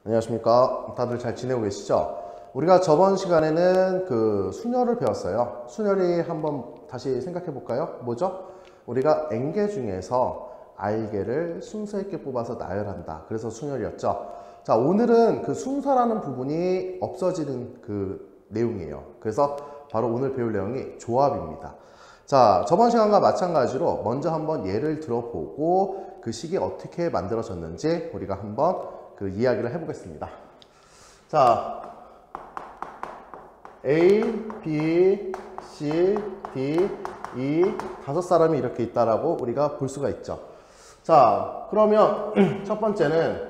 안녕하십니까. 다들 잘 지내고 계시죠? 우리가 저번 시간에는 그 순열을 배웠어요. 순열이 한번 다시 생각해 볼까요? 뭐죠? 우리가 N개 중에서 R개를 순서 있게 뽑아서 나열한다. 그래서 순열이었죠. 자, 오늘은 그 순서라는 부분이 없어지는 그 내용이에요. 그래서 바로 오늘 배울 내용이 조합입니다. 자, 저번 시간과 마찬가지로 먼저 한번 예를 들어보고 그 식이 어떻게 만들어졌는지 우리가 한번 그 이야기를 해보겠습니다. 자, A, B, C, D, E 다섯 사람이 이렇게 있다라고 우리가 볼 수가 있죠. 자, 그러면 첫 번째는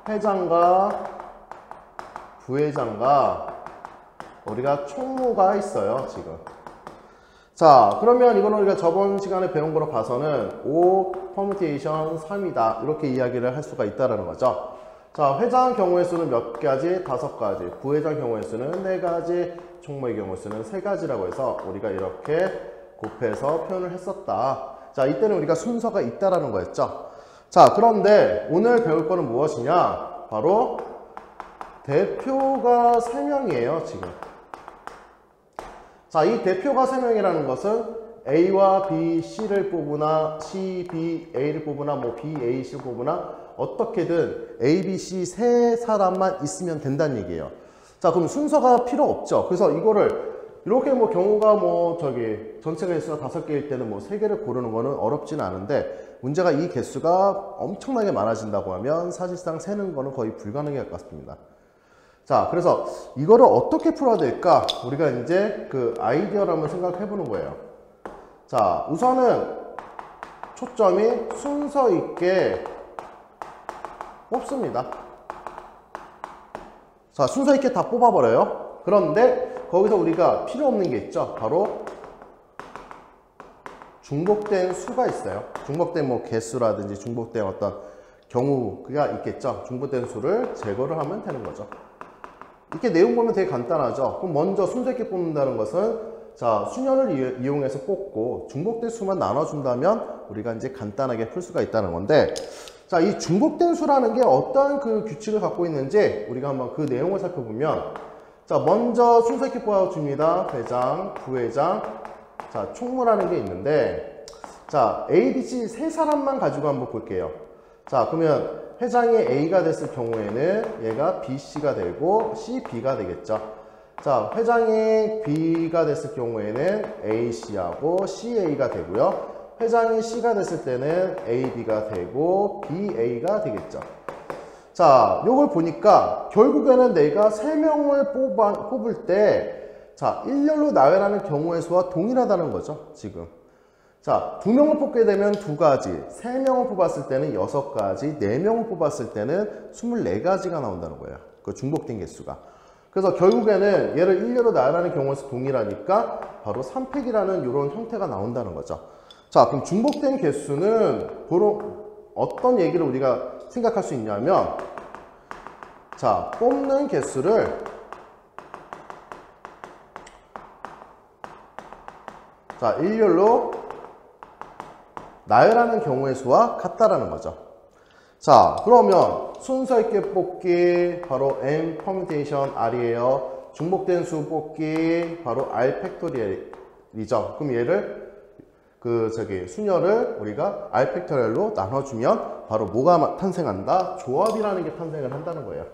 회장과 부회장과 우리가 총무가 있어요, 지금. 자, 그러면 이거는 우리가 저번 시간에 배운 거로 봐서는 5 퍼뮤테이션 3이다 이렇게 이야기를 할 수가 있다는 거죠. 자, 회장 경우의 수는 몇 가지? 5가지. 부회장 경우의 수는 4가지. 총무의 경우의 수는 3가지라고 해서 우리가 이렇게 곱해서 표현을 했었다. 자, 이때는 우리가 순서가 있다라는 거였죠. 자, 그런데 오늘 배울 거는 무엇이냐? 바로 대표가 3명이에요, 지금. 자, 이 대표가 3명이라는 것은 A와 B, C를 뽑으나 C, B, A를 뽑으나 뭐 B, A, C를 뽑으나 어떻게든 A, B, C 세 사람만 있으면 된다는 얘기예요. 자, 그럼 순서가 필요 없죠. 그래서 이거를 이렇게 뭐 경우가 뭐 저기 전체 개수가 5개일 때는 뭐 3개를 고르는 거는 어렵지는 않은데 문제가 이 개수가 엄청나게 많아진다고 하면 사실상 세는 거는 거의 불가능할 것 같습니다. 자, 그래서 이거를 어떻게 풀어야 될까? 우리가 이제 그 아이디어를 한번 생각해 보는 거예요. 자, 우선은 초점이 순서 있게 뽑습니다. 자, 순서 있게 다 뽑아버려요. 그런데 거기서 우리가 필요 없는 게 있죠. 바로 중복된 수가 있어요. 중복된 뭐 개수라든지 중복된 어떤 경우가 있겠죠. 중복된 수를 제거를 하면 되는 거죠. 이렇게 내용 보면 되게 간단하죠. 그럼 먼저 순서 있게 뽑는다는 것은 자, 순열을 이용해서 뽑고 중복된 수만 나눠준다면 우리가 이제 간단하게 풀 수가 있다는 건데, 자, 이 중복된 수라는 게 어떤 그 규칙을 갖고 있는지 우리가 한번 그 내용을 살펴보면, 자, 먼저 순서 있게 뽑아줍니다. 회장, 부회장, 자, 총무라는 게 있는데, 자, A, B, C 세 사람만 가지고 한번 볼게요. 자, 그러면 회장이 A가 됐을 경우에는 얘가 B, C가 되고 C, B가 되겠죠. 자, 회장이 B가 됐을 경우에는 A, C하고 C, A가 되고요. 회장이 C가 됐을 때는 A, B가 되고 B, A가 되겠죠. 자, 요걸 보니까 결국에는 내가 3명을 뽑을 때 자, 일렬로 나열하는 경우의 수와 동일하다는 거죠, 지금. 자, 2명을 뽑게 되면 2가지, 3명을 뽑았을 때는 6가지, 4명을 뽑았을 때는 24가지가 나온다는 거예요. 그 중복된 개수가. 그래서 결국에는 얘를 일렬로 나열하는 경우에서 동일하니까 바로 3팩이라는 이런 형태가 나온다는 거죠. 자, 그럼 중복된 개수는 어떤 얘기를 우리가 생각할 수 있냐면, 자, 뽑는 개수를 자, 일렬로 나열하는 경우의 수와 같다라는 거죠. 자, 그러면 순서 있게 뽑기 바로 n 퍼뮤테이션 r이에요. 중복된 수 뽑기 바로 r 팩토리얼이죠. 그럼 얘를 순열을 우리가 r 팩토리얼로 나눠주면 바로 뭐가 탄생한다? 조합이라는 게 탄생을 한다는 거예요.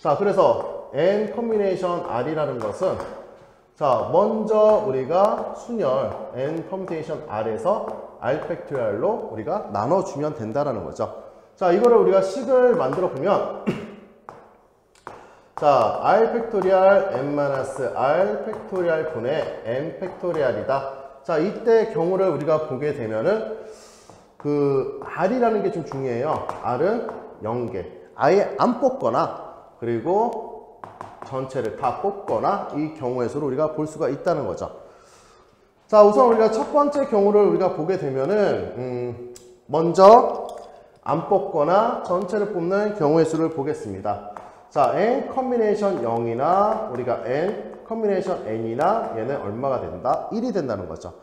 자, 그래서 n 커뮤테이션 r이라는 것은 자, 먼저 우리가 순열 n 퍼뮤테이션 r에서 r 팩토리얼로 우리가 나눠주면 된다라는 거죠. 자, 이거를 우리가 식을 만들어 보면 자, r 팩토리얼 n-r 팩토리얼 분의 n 팩토리얼이다. 자, 이때 경우를 우리가 보게 되면은 그 r이라는 게 좀 중요해요. r은 0개. 아예 안 뽑거나 그리고 전체를 다 뽑거나 이 경우의 수를 우리가 볼 수가 있다는 거죠. 자, 우선 우리가 첫 번째 경우를 우리가 보게 되면은 먼저 안 뽑거나 전체를 뽑는 경우의 수를 보겠습니다. 자, n 커뮤니케이션 0이나 우리가 n 커뮤니케이션 n이나 얘는 얼마가 된다? 1이 된다는 거죠.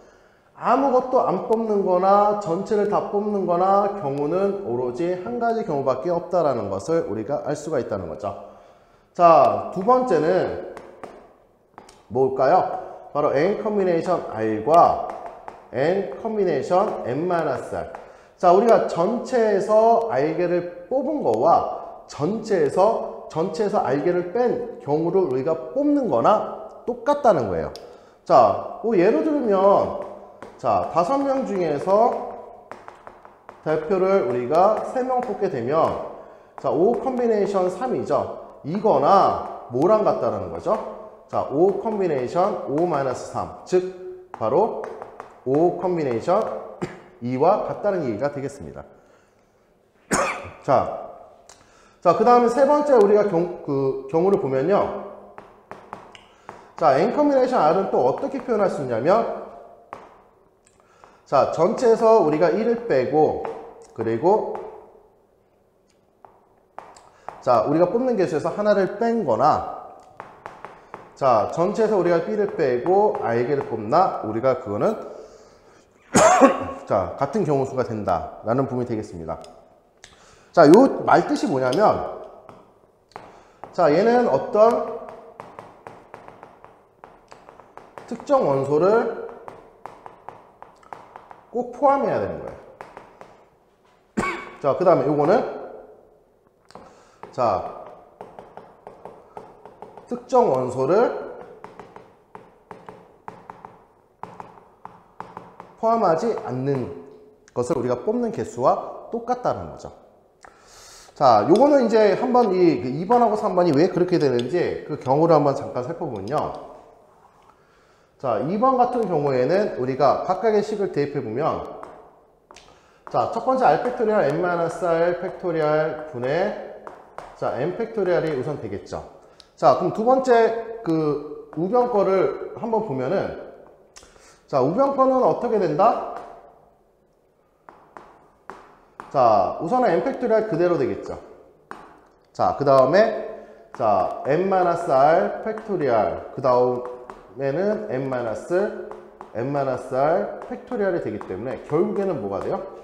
아무것도 안 뽑는 거나 전체를 다 뽑는 거나 경우는 오로지 한 가지 경우밖에 없다라는 것을 우리가 알 수가 있다는 거죠. 자, 두 번째는 뭘까요? 바로 n 커뮤니케이션 r과 n 커뮤니케이션 n-r. 자, 우리가 전체에서 r개를 뽑은 거와 전체에서 r개를 뺀 경우를 우리가 뽑는 거나 똑같다는 거예요. 자, 뭐 예를 들면 자, 5명 중에서 대표를 우리가 3명 뽑게 되면 자, 5 컨비네이션 3이죠. 이거나 뭐랑 같다라는 거죠? 자, 5 컨비네이션 5-3. 즉, 바로 5 컨비네이션 2와 같다는 얘기가 되겠습니다. 자, 그 다음에 세 번째 우리가 경우를 보면요. 자, n 컨비네이션 r은 또 어떻게 표현할 수 있냐면 자, 전체에서 우리가 1을 빼고 그리고 자, 우리가 뽑는 개수에서 하나를 뺀 거나 자, 전체에서 우리가 b를 빼고 r개를 뽑나 우리가 그거는 자, 같은 경우 수가 된다 라는 부분이 되겠습니다. 자, 요 말 뜻이 뭐냐면 자, 얘는 어떤 특정 원소를 꼭 포함해야 되는 거예요. 자, 그 다음에 요거는 자, 특정 원소를 포함하지 않는 것을 우리가 뽑는 개수와 똑같다는 거죠. 자, 요거는 이제 한번 이 2번하고 3번이 왜 그렇게 되는지 그 경우를 한번 잠깐 살펴보면요. 자, 2번 같은 경우에는 우리가 각각의 식을 대입해 보면 자, 첫 번째 r 팩토리얼 n-r 팩토리얼 분의 자, n 팩토리얼이 우선 되겠죠. 자, 그럼 두 번째 그 우변 거를 한번 보면은 자, 우변 거는 어떻게 된다? 자, 우선은 n 팩토리얼 그대로 되겠죠. 자, 그 다음에 자, n-r 팩토리얼 그 다음에는 n-r 팩토리얼이 되기 때문에 결국에는 뭐가 돼요?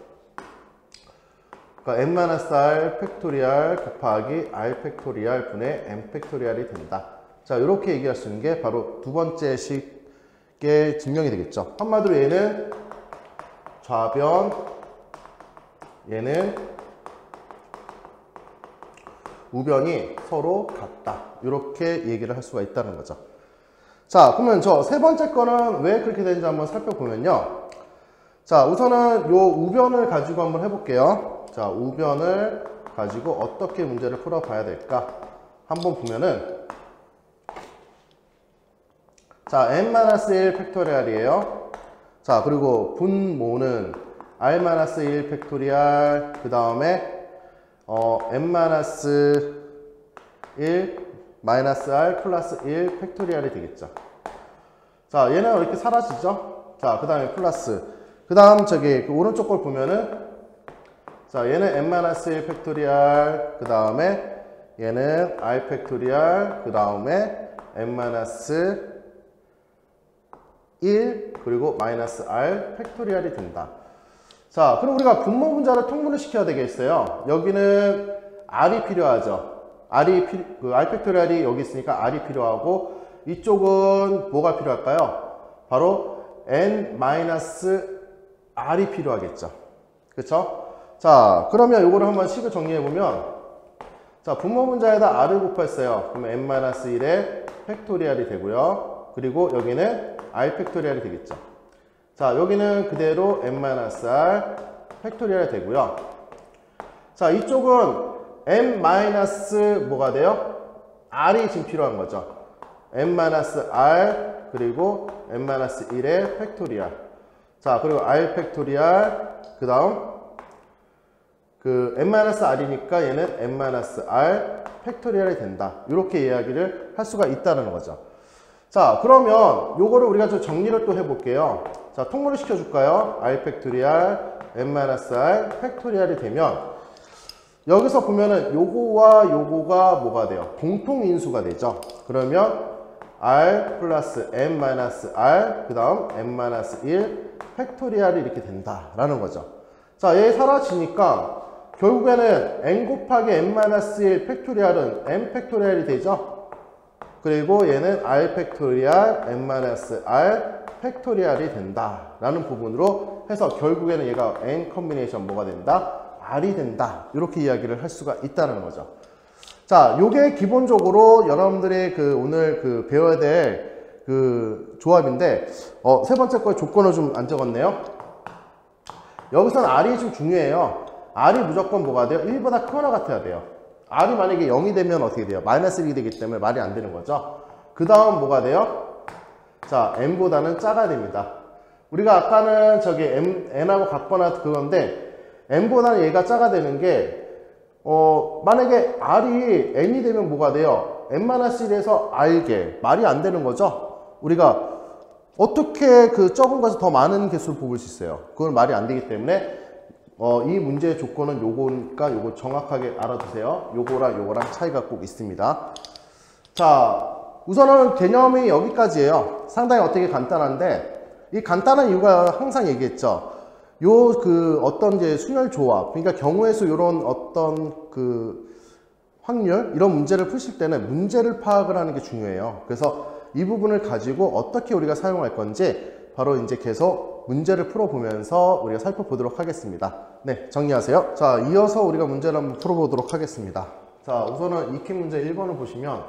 그러니까 n-r 팩토리얼 곱하기 r 팩토리얼 분의 n 팩토리얼이 된다. 자, 이렇게 얘기할 수 있는 게 바로 두 번째 식의 증명이 되겠죠. 한마디로 얘는 좌변, 얘는 우변이 서로 같다. 이렇게 얘기를 할 수가 있다는 거죠. 자, 그러면 저 세 번째 거는 왜 그렇게 되는지 한번 살펴보면요. 자, 우선은 요 우변을 가지고 한번 해볼게요. 자, 우변을 가지고 어떻게 문제를 풀어봐야 될까? 한번 보면은 자, n-1 팩토리얼이에요. 자, 그리고 분모는 r-1 팩토리얼 그 다음에 n-1 -r 플러스 1 팩토리얼이 되겠죠. 자, 얘는 이렇게 사라지죠. 자, 그 다음에 플러스 그 다음 저기 그 오른쪽 걸 보면은 자, 얘는 n-1 팩토리얼 그 다음에 얘는 r 팩토리얼 그 다음에 n-1 그리고 마이너스 r 팩토리얼이 된다. 자, 그럼 우리가 분모 분자를 통분을 시켜야 되겠어요. 여기는 r이 필요하죠. r 팩토리얼이 여기 있으니까 r이 필요하고 이쪽은 뭐가 필요할까요? 바로 n-r이 필요하겠죠. 그쵸? 자, 그러면 요거를 한번 식을 정리해 보면 자, 분모 분자에다 r을 곱했어요. 그러면 n-1의 팩토리얼이 되고요. 그리고 여기는 r 팩토리얼이 되겠죠. 자, 여기는 그대로 n-r 팩토리얼이 되고요. 자, 이쪽은 n- 뭐가 돼요? r이 지금 필요한 거죠. n-r 그리고 n-1의 팩토리얼. 자, 그리고 r 팩토리얼 그 다음 그 n-r이니까 얘는 n-r 팩토리얼이 된다. 이렇게 이야기를 할 수가 있다는 거죠. 자, 그러면 요거를 우리가 좀 정리를 또 해볼게요. 자, 통분을 시켜줄까요? r 팩토리얼 n-r 팩토리얼이 되면 여기서 보면은 요거와 요거가 뭐가 돼요? 공통인수가 되죠. 그러면 r 플러스 n 마이너스 r 그 다음 n 마이너스 1 팩토리얼이 이렇게 된다라는 거죠. 자, 얘 사라지니까 결국에는 n 곱하기 n 마이너스 1 팩토리얼은 n 팩토리얼이 되죠. 그리고 얘는 r 팩토리얼 n 마이너스 r 팩토리얼이 된다라는 부분으로 해서 결국에는 얘가 n 컨비네이션 뭐가 된다? r이 된다. 이렇게 이야기를 할 수가 있다는 거죠. 자, 요게 기본적으로 여러분들이 오늘 배워야 될 조합인데, 세 번째 거에 조건을 좀 안 적었네요. 여기서는 R이 좀 중요해요. R이 무조건 뭐가 돼요? 1보다 크거나 같아야 돼요. R이 만약에 0이 되면 어떻게 돼요? 마이너스 1이 되기 때문에 말이 안 되는 거죠. 그 다음 뭐가 돼요? 자, N보다는 작아야 됩니다. 우리가 아까는 저기 N하고 같거나 그건데, N보다는 얘가 작아 되는 게, 만약에 R이 N이 되면 뭐가 돼요? N-1에서 R개. 말이 안 되는 거죠? 우리가 어떻게 적은 것에서 더 많은 개수를 뽑을 수 있어요? 그건 말이 안 되기 때문에, 이 문제의 조건은 요거니까 요거 정확하게 알아두세요. 요거랑 차이가 꼭 있습니다. 자, 우선은 개념이 여기까지예요. 상당히 어떻게 간단한데, 이 간단한 이유가 항상 얘기했죠. 어떤 이제 순열 조합, 그러니까 경우의 수 요런 어떤 확률, 이런 문제를 푸실 때는 문제를 파악을 하는 게 중요해요. 그래서 이 부분을 가지고 어떻게 우리가 사용할 건지 바로 이제 계속 문제를 풀어보면서 우리가 살펴보도록 하겠습니다. 네, 정리하세요. 자, 이어서 우리가 문제를 한번 풀어보도록 하겠습니다. 자, 우선은 익힌 문제 1번을 보시면,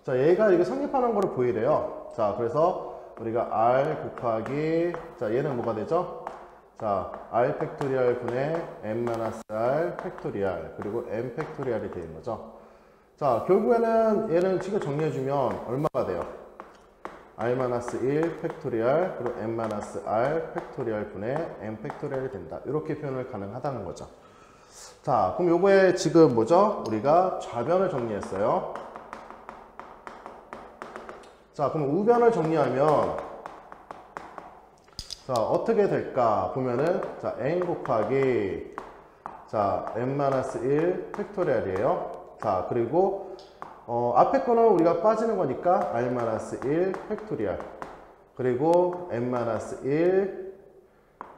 자, 얘가 이게 성립하는 거를 보이래요. 자, 그래서 우리가 r 곱하기, 자, 얘는 뭐가 되죠? 자, r 팩토리얼 분의 n-r 팩토리얼 그리고 n 팩토리얼이 되는 거죠. 자, 결국에는 얘는 지금 정리해주면 얼마가 돼요? r-1 팩토리얼 그리고 n-r 팩토리얼 분의 n 팩토리얼이 된다. 이렇게 표현을 가능하다는 거죠. 자, 그럼 요거에 지금 뭐죠? 우리가 좌변을 정리했어요. 자, 그럼 우변을 정리하면, 자, 어떻게 될까 보면은, 자, n 곱하기, 자, n-1 팩토리얼이에요. 자, 그리고 앞에 거는 우리가 빠지는 거니까 r-1 팩토리얼 그리고 n-1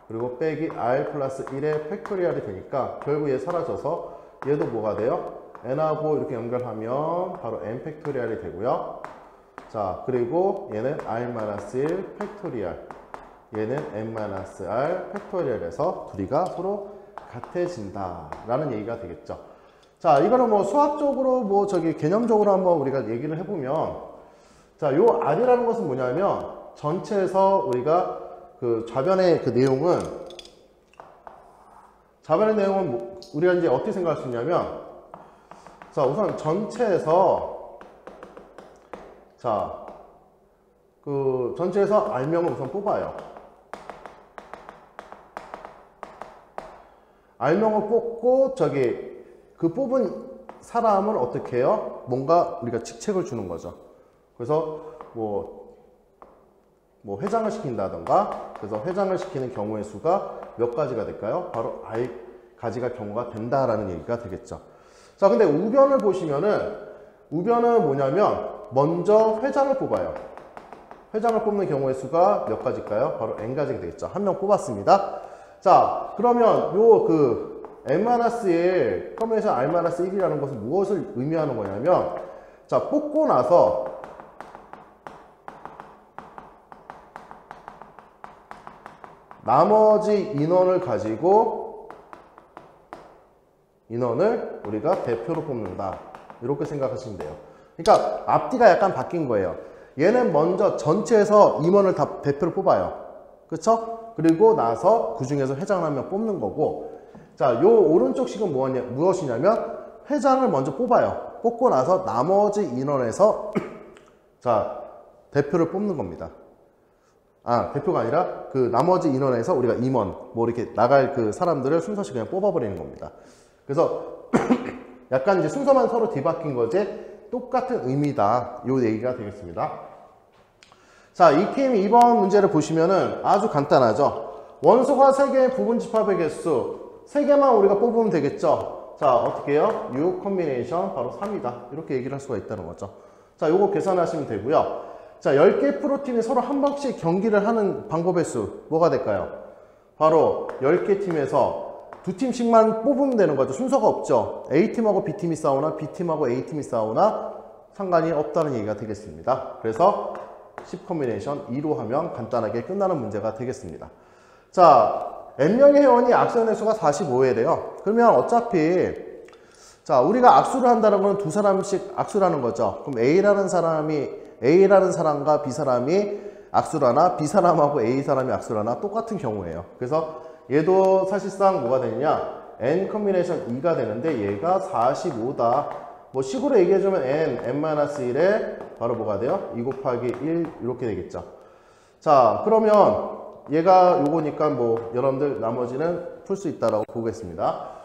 그리고 빼기 r 플러스 1의 팩토리얼이 되니까 결국 얘 사라져서 얘도 뭐가 돼요? n하고 이렇게 연결하면 바로 n 팩토리얼이 되고요. 자, 그리고 얘는 r-1 팩토리얼, 얘는 n-r 팩토리얼에서 둘이가 서로 같아진다 라는 얘기가 되겠죠. 자, 이거는 뭐 수학적으로 개념적으로 한번 우리가 얘기를 해보면, 자, 요 r이라는 것은 뭐냐면 전체에서 우리가 좌변의 내용은 우리가 이제 어떻게 생각할 수 있냐면, 자, 우선 전체에서, 자, 전체에서 R명을 우선 뽑아요. R명을 뽑고, 뽑은 사람은 어떻게 해요? 뭔가 우리가 직책을 주는 거죠. 그래서 뭐 회장을 시킨다던가, 그래서 회장을 시키는 경우의 수가 몇 가지가 될까요? 바로 R 가지가 경우가 된다라는 얘기가 되겠죠. 자, 근데 우변을 보시면은, 우변은 뭐냐면, 먼저 회장을 뽑아요. 회장을 뽑는 경우의 수가 몇 가지일까요? 바로 n가지가 되겠죠. 한 명 뽑았습니다. 자, 그러면 n-1 컨비네이션 r-1이라는 것은 무엇을 의미하는 거냐면, 자, 뽑고 나서 나머지 인원을 가지고 인원을 우리가 대표로 뽑는다. 이렇게 생각하시면 돼요. 그러니까 앞뒤가 약간 바뀐 거예요. 얘는 먼저 전체에서 임원을 다 대표로 뽑아요. 그쵸? 그리고 나서 그 중에서 회장을 한 명 뽑는 거고, 자, 요 오른쪽 식은 무엇이냐면 회장을 먼저 뽑아요. 뽑고 나서 나머지 인원에서 자, 대표를 뽑는 겁니다. 아, 대표가 아니라 나머지 인원에서 우리가 임원, 이렇게 나갈 사람들을 순서씩 그냥 뽑아버리는 겁니다. 그래서 약간 이제 순서만 서로 뒤바뀐 거지 똑같은 의미다. 요 얘기가 되겠습니다. 자, 익힘 2번 문제를 보시면은 아주 간단하죠. 원소가 3개의 부분 집합의 개수 3개만 우리가 뽑으면 되겠죠. 자, 어떻게 해요? 6 컨비네이션 바로 3이다. 이렇게 얘기를 할 수가 있다는 거죠. 자, 요거 계산하시면 되고요. 자, 10개 프로팀이 서로 한 번씩 경기를 하는 방법의 수 뭐가 될까요? 바로 10개 팀에서 두 팀씩만 뽑으면 되는 거죠. 순서가 없죠. A팀하고 B팀이 싸우나 B팀하고 A팀이 싸우나 상관이 없다는 얘기가 되겠습니다. 그래서 10 콤비네이션 2로 하면 간단하게 끝나는 문제가 되겠습니다. 자, n명의 회원이 악수의 수가 45회래요. 그러면 어차피 자, 우리가 악수를 한다는 건 두 사람씩 악수를 하는 거죠. 그럼 A라는 사람과 B 사람이 악수를 하나, B 사람하고 A 사람이 악수를 하나 똑같은 경우예요. 그래서 얘도 사실상 뭐가 되느냐? n 콤비네이션 2가 되는데 얘가 45다. 뭐 식으로 얘기해주면 n-1에 바로 뭐가 돼요? 2 곱하기 1 이렇게 되겠죠. 자, 그러면 얘가 요거니까 뭐 여러분들 나머지는 풀 수 있다라고 보겠습니다.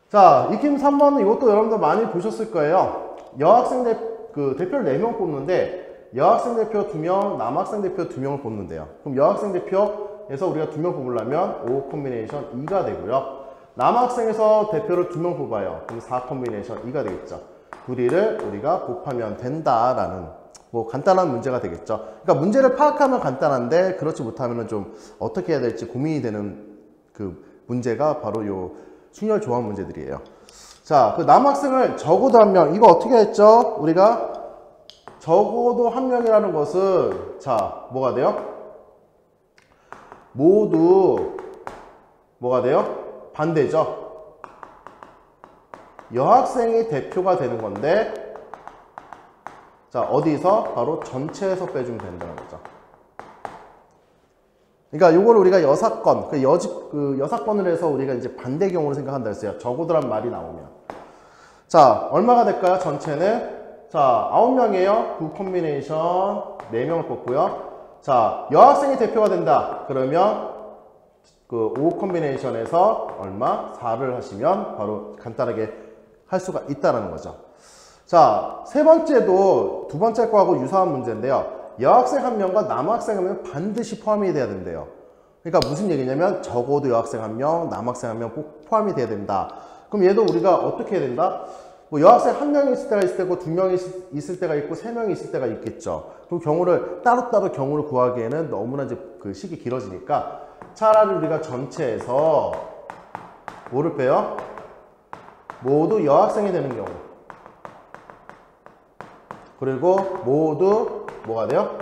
자, 익힘 3번은 이것도 여러분들 많이 보셨을 거예요. 여학생 대표를 4명 뽑는데 여학생 대표 2명, 남학생 대표 2명을 뽑는데요. 그럼 여학생 대표에서 우리가 2명 뽑으려면 5 콤비네이션 2가 되고요. 남학생에서 대표를 2명 뽑아요. 그럼 4 콤비네이션 2가 되겠죠. 둘이를 우리가 곱하면 된다라는 뭐 간단한 문제가 되겠죠. 그러니까 문제를 파악하면 간단한데 그렇지 못하면 좀 어떻게 해야 될지 고민이 되는 그 문제가 바로 요 순열 조합 문제들이에요. 자, 그 남학생을 적어도 1명, 이거 어떻게 했죠? 우리가 적어도 1명이라는 것은 자, 뭐가 돼요? 모두 뭐가 돼요? 반대죠. 여학생이 대표가 되는 건데 자, 어디서? 바로 전체에서 빼주면 된다는 거죠. 그러니까 요걸 우리가 여사건, 여사건을 해서 우리가 이제 반대 경우로 생각한다 했어요. 적어도란 말이 나오면. 자, 얼마가 될까요? 전체는? 자, 9명이에요. 9 콤비네이션 4명을 뽑고요. 자, 여학생이 대표가 된다. 그러면 그 5 콤비네이션에서 얼마? 4를 하시면 바로 간단하게 할 수가 있다는 거죠. 자, 세 번째도 두 번째 거하고 유사한 문제인데요. 여학생 1명과 남학생 1명 반드시 포함이 돼야 된대요. 그러니까 무슨 얘기냐면 적어도 여학생 1명, 남학생 1명 꼭 포함이 돼야 된다. 그럼 얘도 우리가 어떻게 해야 된다? 뭐 여학생 1명이 있을 때가 있을 때고 2명이 있을 때가 있고 3명이 있을 때가 있겠죠. 그 경우를 따로따로 경우를 구하기에는 너무나 이제 그 시기 길어지니까 차라리 우리가 전체에서 뭐를 빼요? 모두 여학생이 되는 경우. 그리고 모두 뭐가 돼요?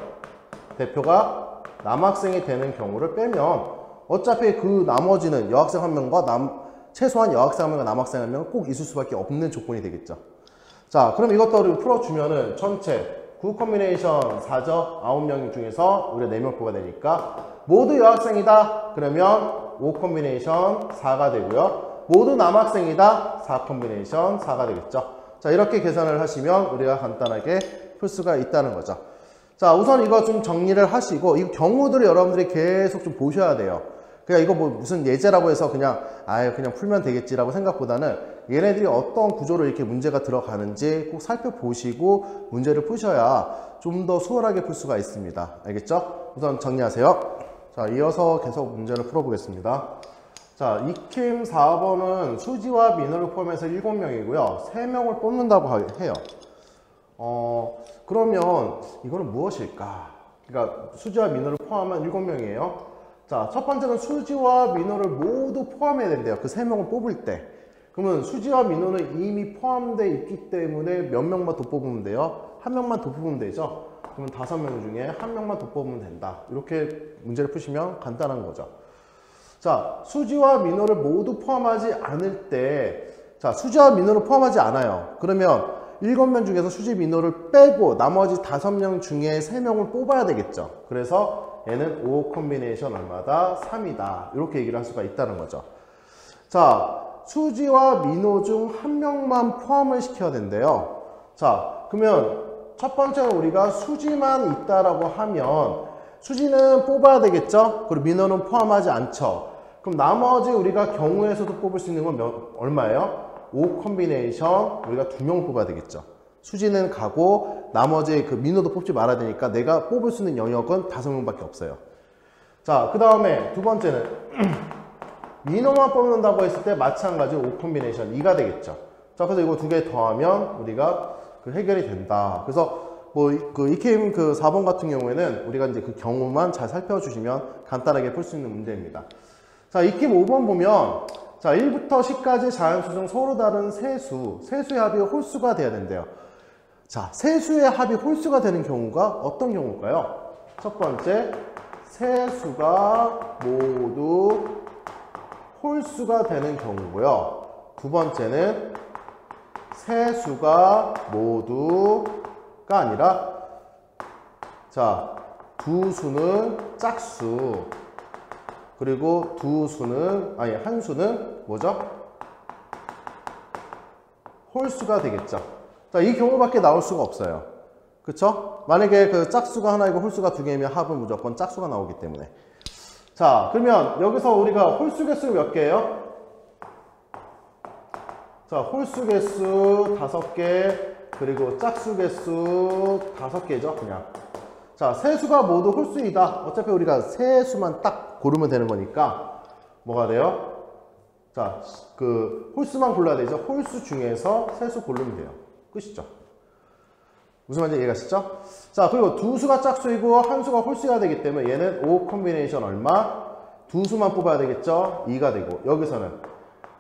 대표가 남학생이 되는 경우를 빼면 어차피 그 나머지는 여학생 1명과 최소한 여학생 1명과 남학생 1명은 꼭 있을 수밖에 없는 조건이 되겠죠. 자, 그럼 이것도 풀어주면은 전체 9 콤비네이션 4죠. 9명 중에서 우리가 4명 뽑아야 되니까 모두 여학생이다. 그러면 5 콤비네이션 4가 되고요. 모두 남학생이다. 4 콤비네이션 4가 되겠죠. 자, 이렇게 계산을 하시면 우리가 간단하게 풀 수가 있다는 거죠. 자, 우선 이거 좀 정리를 하시고 이 경우들을 여러분들이 계속 좀 보셔야 돼요. 그냥 이거 뭐 무슨 예제라고 해서 그냥 그냥 풀면 되겠지라고 생각보다는 얘네들이 어떤 구조로 이렇게 문제가 들어가는지 꼭 살펴보시고 문제를 푸셔야 좀 더 수월하게 풀 수가 있습니다. 알겠죠? 우선 정리하세요. 자, 이어서 계속 문제를 풀어보겠습니다. 자, 익힘 4번은 수지와 민호를 포함해서 7명이고요. 3명을 뽑는다고 해요. 그러면 이거는 무엇일까? 그러니까 수지와 민호를 포함한 7명이에요. 자, 첫 번째는 수지와 민호를 모두 포함해야 된대요. 그 3명을 뽑을 때. 그러면 수지와 민호는 이미 포함되어 있기 때문에 몇 명만 더 뽑으면 돼요? 1명만 더 뽑으면 되죠? 그러면 5명 중에 1명만 더 뽑으면 된다. 이렇게 문제를 푸시면 간단한 거죠. 자, 수지와 민호를 모두 포함하지 않을 때, 자, 수지와 민호를 포함하지 않아요. 그러면 7명 중에서 수지, 민호를 빼고 나머지 5명 중에 3명을 뽑아야 되겠죠. 그래서 얘는 5 콤비네이션 얼마다? 3이다. 이렇게 얘기를 할 수가 있다는 거죠. 자, 수지와 민호 중 1명만 포함을 시켜야 된대요. 자, 그러면 첫 번째는 우리가 수지만 있다라고 하면 수지는 뽑아야 되겠죠? 그리고 민호는 포함하지 않죠. 그럼 나머지 우리가 경우에서도 뽑을 수 있는 건 얼마예요? 5 콤비네이션 우리가 2명 뽑아야 되겠죠. 수지는 가고 나머지 그 민호도 뽑지 말아야 되니까 내가 뽑을 수 있는 영역은 5명밖에 없어요. 자, 그 다음에 두 번째는 민호만 뽑는다고 했을 때 마찬가지로 5 콤비네이션 2가 되겠죠. 자, 그래서 이거 2개 더하면 우리가 그 해결이 된다. 그래서 뭐 그 익힘 그 4번 같은 경우에는 우리가 이제 그 경우만 잘 살펴주시면 간단하게 풀 수 있는 문제입니다. 자, 익힘 5번 보면 자, 1부터 10까지 자연수 중 서로 다른 세수의 합이 홀수가 돼야 된대요. 자, 세수의 합이 홀수가 되는 경우가 어떤 경우일까요? 첫 번째, 세수가 모두 홀수가 되는 경우고요. 두 번째는 세수가 모두가 아니라 자, 두 수는 짝수, 그리고 한 수는 뭐죠? 홀수가 되겠죠. 자, 이 경우밖에 나올 수가 없어요. 그쵸? 만약에 그 짝수가 하나이고 홀수가 두 개이면 합은 무조건 짝수가 나오기 때문에. 자, 그러면 여기서 우리가 홀수 개수 몇 개예요? 자, 홀수 개수 5개, 그리고 짝수 개수 5개죠, 그냥. 자, 세수가 모두 홀수이다. 어차피 우리가 세수만 딱 고르면 되는 거니까 뭐가 돼요? 자, 그 홀수만 골라야 되죠. 홀수 중에서 세수 고르면 돼요. 끝이죠. 무슨 말인지 이해가시죠? 자, 그리고 두 수가 짝수이고 한 수가 홀수가 되기 때문에 얘는 5 콤비네이션 얼마? 두 수만 뽑아야 되겠죠? 2가 되고, 여기서는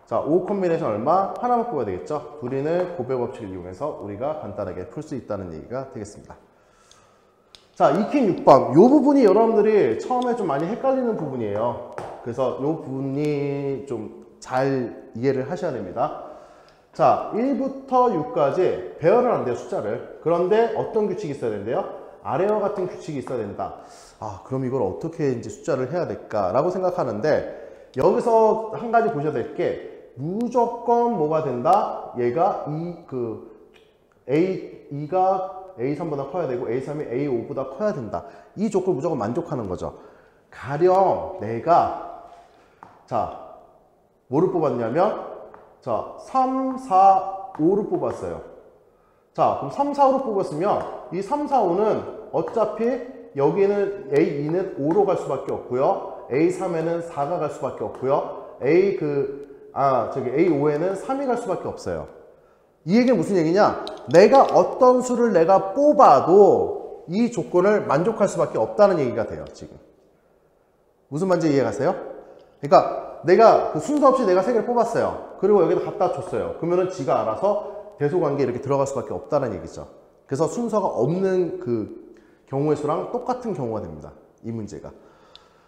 자, 5 콤비네이션 얼마? 하나만 뽑아야 되겠죠? 둘이는 곱의 법칙을 이용해서 우리가 간단하게 풀 수 있다는 얘기가 되겠습니다. 자, 익힘 6번. 이 부분이 여러분들이 처음에 좀 많이 헷갈리는 부분이에요. 그래서 이 부분이 좀 잘 이해를 하셔야 됩니다. 자, 1부터 6까지 배열은 안 돼요, 숫자를. 그런데 어떤 규칙이 있어야 된대요? 아래와 같은 규칙이 있어야 된다. 아, 그럼 이걸 어떻게 이제 숫자를 해야 될까라고 생각하는데, 여기서 한 가지 보셔야 될 게, 무조건 뭐가 된다? 얘가 A2가 A3보다 커야 되고 A3이 A5보다 커야 된다. 이 조건을 무조건 만족하는 거죠. 가령 내가 자, 뭐를 뽑았냐면 자, 3, 4, 5를 뽑았어요. 자, 그럼 3, 4, 5를 뽑았으면 이 3, 4, 5는 어차피 여기는 A2는 5로 갈 수밖에 없고요. A3에는 4가 갈 수밖에 없고요. A5에는 3이 갈 수밖에 없어요. 이 얘기는 무슨 얘기냐? 내가 어떤 수를 내가 뽑아도 이 조건을 만족할 수밖에 없다는 얘기가 돼요, 지금. 무슨 말인지 이해가세요? 그러니까 내가 그 순서 없이 내가 3개를 뽑았어요. 그리고 여기다 갖다 줬어요. 그러면은 지가 알아서 대소관계에 이렇게 들어갈 수밖에 없다는 얘기죠. 그래서 순서가 없는 그 경우의 수랑 똑같은 경우가 됩니다, 이 문제가.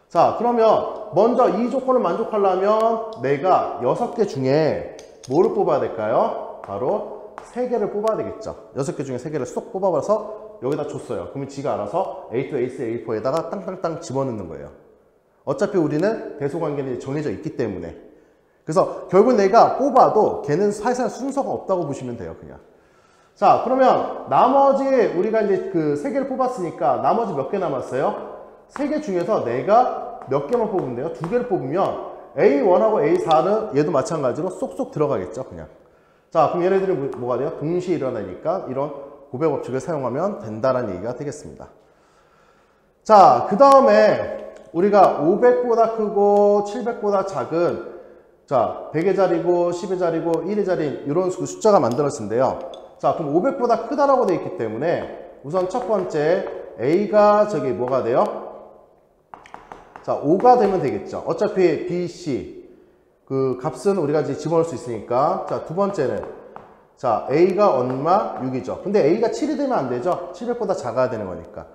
자, 그러면 먼저 이 조건을 만족하려면 내가 6개 중에 뭐를 뽑아야 될까요? 바로 3개를 뽑아야 되겠죠. 6개 중에 3개를 쏙 뽑아봐서 여기다 줬어요. 그러면 지가 알아서 A2, A3, A4에다가 땅땅땅 집어넣는 거예요. 어차피 우리는 대소관계는 정해져 있기 때문에. 그래서 결국 내가 뽑아도 걔는 사실상 순서가 없다고 보시면 돼요, 그냥. 자, 그러면 나머지 우리가 이제 그 3개를 뽑았으니까 나머지 몇 개 남았어요? 3개 중에서 내가 몇 개만 뽑으면 돼요? 2개를 뽑으면 A1하고 A4는 얘도 마찬가지로 쏙쏙 들어가겠죠, 그냥. 자, 그럼 얘네들이 뭐가 돼요? 동시에 일어나니까 이런 곱의 법칙을 사용하면 된다는 얘기가 되겠습니다. 자, 그 다음에 우리가 500보다 크고 700보다 작은 자, 100의 자리고 10의 자리고 1의 자리 이런 숫자가 만들어진대요. 자, 그럼 500보다 크다라고 되어 있기 때문에 우선 첫 번째 A가 저기 뭐가 돼요? 자, 5가 되면 되겠죠. 어차피 B, C 그 값은 우리가 이제 집어넣을 수 있으니까. 자, 두 번째는 자, A가 얼마? 6이죠. 근데 A가 7이 되면 안 되죠. 700보다 작아야 되는 거니까.